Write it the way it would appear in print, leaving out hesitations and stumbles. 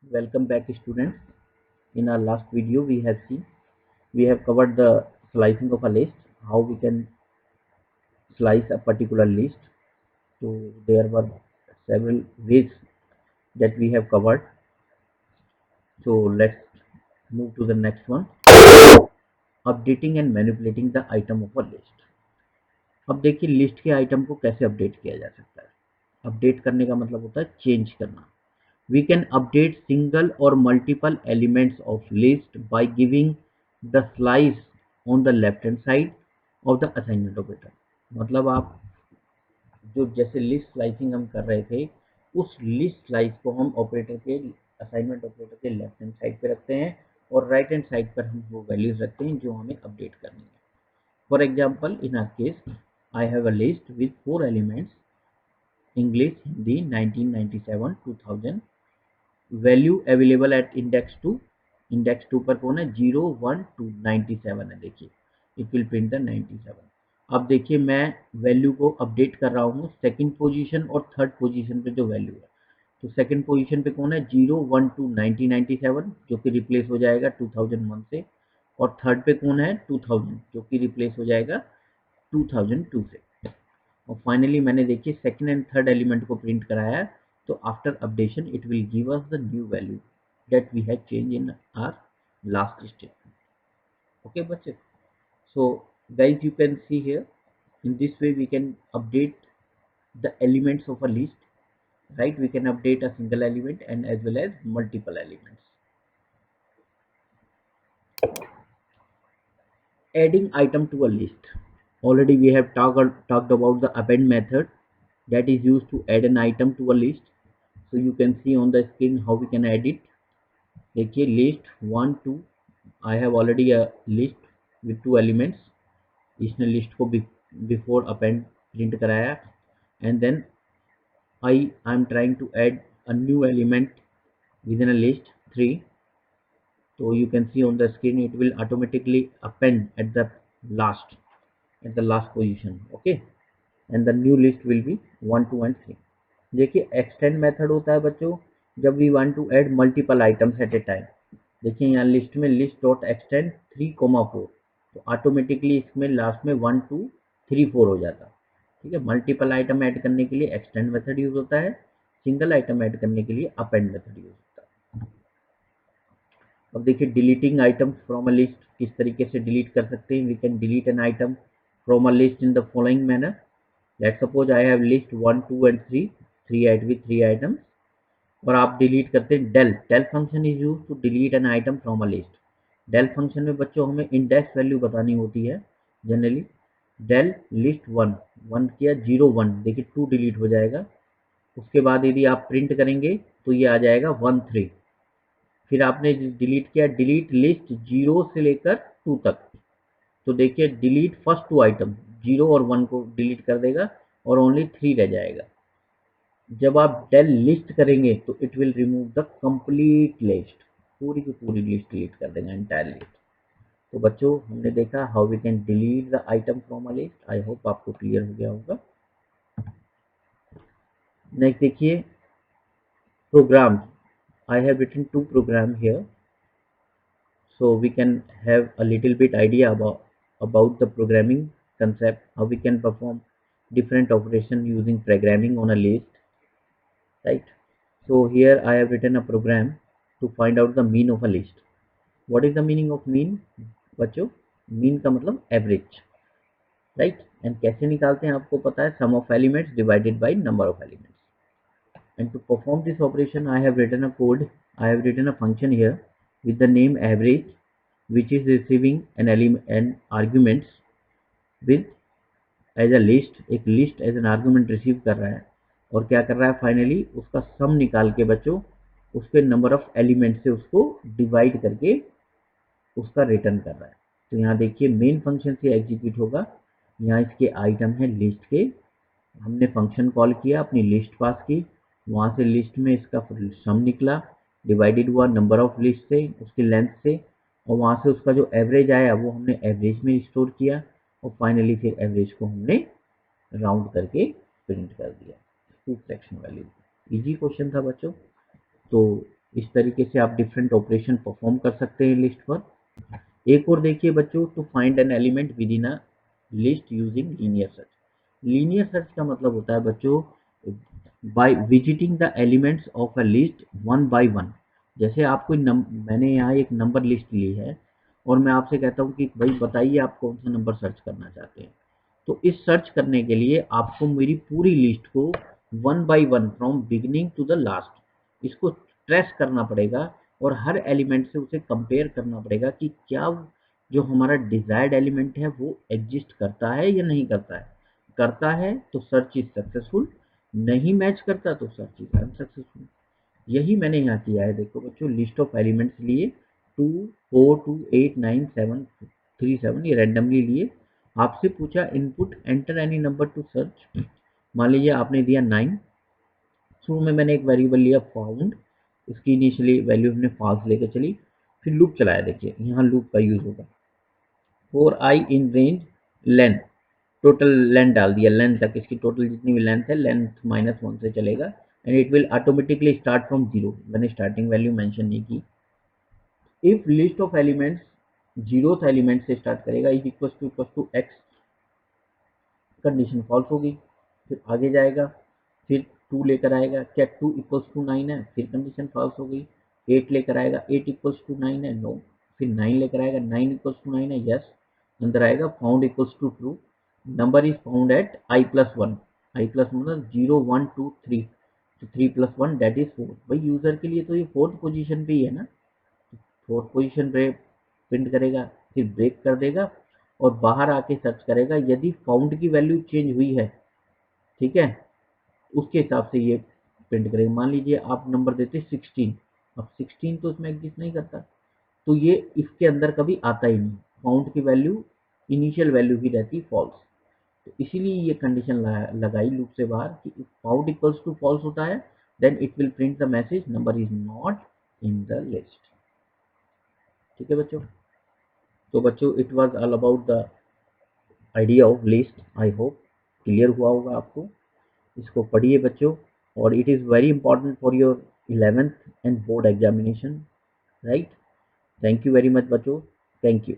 Welcome back, students. In our last video, we have covered the slicing of a list, how we can slice a particular list. So there were several ways that we have covered. So let's move to the next one. Updating and manipulating the item of a list. अब देखिए list के item को कैसे update किया जा सकता है। Update करने का मतलब होता है चेंज करना। We can update single or multiple elements of list by giving the slice on the left hand side of the assignment operator। मतलब आप जो जैसे लिस्ट स्लाइसिंग हम कर रहे थे उस लिस्ट स्लाइस को हम ऑपरेटर के असाइनमेंट ऑपरेटर के लेफ्ट हैंड साइड पे रखते हैं और राइट हैंड साइड पर हम वो वैल्यूज रखते हैं जो हमें अपडेट करनी है। For example in our case I have a list with 4 elements English Hindi 1997 2000 value available at index two पर कौन है 0 1 2 97 है। देखिए इट विल प्रिंट द 97। अब देखिए मैं वैल्यू को अपडेट कर रहा हूँ सेकंड पोजीशन और थर्ड पोजीशन पे जो वैल्यू है। तो सेकंड पोजीशन पे कौन है 0 1 2 1997 जो कि रिप्लेस हो जाएगा 2001 से, और थर्ड पे कौन है 2000 जो कि रिप्लेस हो जाएगा 2002 से। और फाइनली मैंने देखिए सेकंड एंड थर्ड एलिमेंट को प्रिंट कराया है। तो after updation it will give us the new value that we have change in our last statement. Okay बच्चे, so guys you can see here in this way we can update the elements of a list, right? We can update a single element and as well as multiple elements. Adding item to a list. Already we have talked about the append method that is used to add an item to a list. So you can see on the screen how we can add it. देखिए list 1 2 I have already a list with 2 elements. इसने list को before append print कराया and then I am trying to add a new element within a list 3। So you can see on the screen it will automatically append at the last position, okay, and the new list will be 1 2 and 3। देखिए extend method होता है बच्चों जब we want to add multiple items at a time. देखिए यहाँ list में list dot extend 3 4 तो automatically इसमें लास्ट में 1 2 3 4 हो जाता। ठीक है, मल्टीपल आइटम ऐड करने के लिए एक्सटेंड मेथड यूज होता है, सिंगल आइटम ऐड करने के लिए अपेंड मेथड यूज होता है। अब देखिए deleting item from a list किस तरीके से डिलीट कर सकते हैं। We can delete an item from a list in the following manner. Let suppose I have list 1 2 and 3, 3 add with 3 items, और आप डिलीट करते हैं del function is use to delete an item from a list. Del function में बच्चों हमें index value बतानी होती है जनरली। डेल लिस्ट 1 किया 0 1, देखिए 2 डिलीट हो जाएगा। उसके बाद यदि आप प्रिंट करेंगे तो ये आ जाएगा 1 3। फिर आपने डिलीट किया डिलीट लिस्ट 0 से लेकर 2 तक, तो देखिए डिलीट फर्स्ट 2 आइटम 0 और 1 को डिलीट कर देगा और ओनली 3 रह जाएगा। जब आप डेल लिस्ट करेंगे तो it will remove the complete list, पूरी की पूरी लिस्ट डिलीट कर देगा, एंटायर लिस्ट। तो बच्चों हमने देखा how we can delete the item from a list. I hope आपको क्लियर हो गया होगा। नेक्स्ट देखिए program. I have written 2 program here, so we can have a little bit idea about the programming concept, how we can perform different operation using programming on a list, right? So here I have written a program to find out the mean of a list. What is the meaning of mean बच्चों? mean का मतलब average, right? and कैसे निकालते हैं आपको पता है, sum of elements divided by number of elements। and to perform this operation I have written a code, I have written a function here with the name average which is receiving an element and arguments with as a list, एक list as an argument receive कर रहा है और क्या कर रहा है finally उसका सम निकाल के बच्चों उसके नंबर ऑफ एलिमेंट से उसको डिवाइड करके उसका रिटर्न कर रहा है। तो यहाँ देखिए मेन फंक्शन से एग्जीक्यूट होगा। यहाँ इसके आइटम है लिस्ट के, हमने फंक्शन कॉल किया, अपनी लिस्ट पास की, वहाँ से लिस्ट में इसका सम निकला, डिवाइडेड हुआ नंबर ऑफ लिस्ट से, उसकी लेंथ से, और वहाँ से उसका जो एवरेज आया वो हमने एवरेज में स्टोर किया और फाइनली फिर एवरेज को हमने राउंड करके प्रिंट कर दिया। Fraction value. इजी क्वेश्चन था बच्चों। तो इस तरीके से आप डिफरेंट ऑपरेशन परफॉर्म कर सकते हैं लिस्ट पर। एक और देखिए बच्चों, to find an element within a list using linear search. Linear search का मतलब होता है बच्चों by visiting the elements of a list one by one. जैसे आपको मैंने यहाँ एक नंबर लिस्ट ली है और मैं आपसे कहता हूँ कि भाई बताइए आप कौन सा नंबर सर्च करना चाहते हैं। तो इस सर्च करने के लिए आपको मेरी पूरी लिस्ट को one by one from beginning to the last इसको ट्रेस करना पड़ेगा और हर एलिमेंट से उसे कंपेयर करना पड़ेगा कि क्या जो हमारा डिजायर्ड एलिमेंट है वो एग्जिस्ट करता है या नहीं करता है। करता है तो सर्च इज सक्सेसफुल, नहीं मैच करता तो सर्च इज अनसक्सेसफुल। यही मैंने यहाँ किया है। देखो बच्चों, लिस्ट ऑफ एलिमेंट्स लिए 2 4 2 8 9 7 3 7, ये रैंडमली लिए। आपसे पूछा input enter any number two search. मान लीजिए आपने दिया 9। शुरू में मैंने एक वेरिएबल लिया फाउंड, इसकी इनिशियली वैल्यू हमने फॉल्स लेकर चली। फिर लूप चलाया, देखिए यहाँ लूप का यूज होगा। Four I in range length, total length डाल दिया, लेंथ तक इसकी टोटल जितनी भी लेंथ है लेंथ -1 से चलेगा। And it will automatically start from zero, मैंने स्टार्टिंग वैल्यू मेंशन नहीं की। If list of elements zeroth element से स्टार्ट करेगा is equal to x, condition false होगी। फिर आगे जाएगा, फिर 2 लेकर आएगा, क्या 2 इक्वल्स टू 9 है, फिर कंडीशन फॉल्स हो गई। 8 लेकर आएगा, 8 इक्वल्स टू 9 है, नो। फिर 9 लेकर आएगा, 9 इक्वल्स टू 9 है, यस। अंदर आएगा found equals to true, number is found at i+1। i+ मतलब 0 1 2 3, तो 3+1 दैट इज 4। भाई यूजर के लिए तो ये फोर्थ पोजीशन पे ही है ना, फोर्थ पोजीशन पे प्रिंट करेगा। फिर ब्रेक कर देगा और बाहर आके सर्च करेगा, यदि फाउंड की वैल्यू चेंज हुई है, ठीक है, उसके हिसाब से ये प्रिंट करेगा। मान लीजिए आप नंबर देते 16, अब 16 तो इसमें एग्जिस्ट नहीं करता, तो ये इसके अंदर कभी आता ही नहीं। फाउंड की वैल्यू इनिशियल वैल्यू ही रहती फॉल्स। तो इसीलिए ये कंडीशन लगाई लूप से बाहर कि फाउंड इक्वल्स टू फॉल्स होता है, then it will print the message number is not in the list. ठीक है बच्चों। तो बच्चों it was all about the idea of list. I hope clear हुआ होगा आपको। इसको पढ़िए बच्चों, और it is very important for your 11th and board examination, right. Thank you very much बच्चों, थैंक यू।